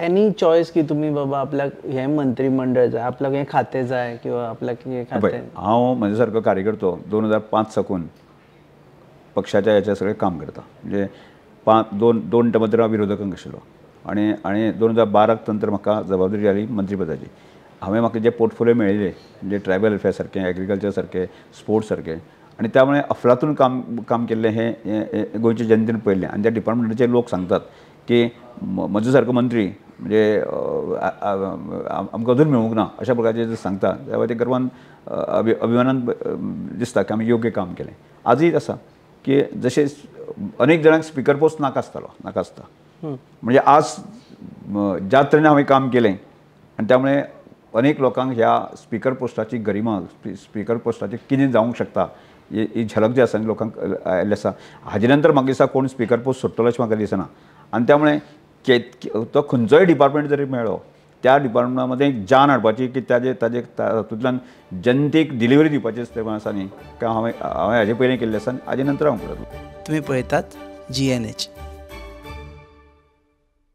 Any choice की तुम्ही बाबा आपल्याक हे मंत्रिमंडळ जाय, आपल्याक हे खातें जाय किंवा आपल्याक हे खातें? हांव म्हजे सारको कार्यकर्तो 2005 साकून पक्षाच्या हेचेर सगळें काम करता. म्हणजे दोन टर्म तर हांव विरोधकांक आशिल्लो आनी 2012 नंतर म्हाका जबाबदारी आयली मंत्रीपदाची. हांवें म्हाका जे पोर्टफोलियो मेळिल्ले म्हणजे ट्रायबल वेलफेअर सारकें, एग्रीकल्चर सारकें, स्पोर्ट्स सारकें आनी त्यामुळे अफलातून काम केल्लें हें गोंयच्या जनतेन पळयल्लें. आनी त्या डिपार्टमेंटाचे लोक सांगतात की म्हजो सारको मंत्री म्हणजे आमकां अजून मेळूंक ना अशा प्रकारचे जे सांगता तेव्हा ते गर्वान अभिमानान दिसता की आमी योग्य काम केलें. आजूय आसा की जशे अनेक जाणांक स्पिकर पोस्ट नाका आसता. म्हणजे आज ज्या तरेन हांवें काम केलें आनी त्यामुळे अनेक लोकांक ह्या स्पिकर पोस्टाची गरिमा, स्पिकर पोस्टाची कितें जावंक शकता ही झलक जी आसा लोकांक आयिल्ली आसा. हाजे नंतर म्हाका दिसता कोण स्पिकर पोस्ट सोडटलो अशें म्हाका दिसना. आनी त्यामुळे तो खंयचोय डिपार्टमेंट जरी मेळ्ळो त्या डिपार्टमेंटामध्ये जान हाडपाची की तातूंतल्यान जनतेक डिलिव्हरी दिवपाची आसा न्ही, हांवें हाजे पयलीं केल्लें आसा, हाजे नंतर हांव करतलो. तुम्ही पळयतात GNH.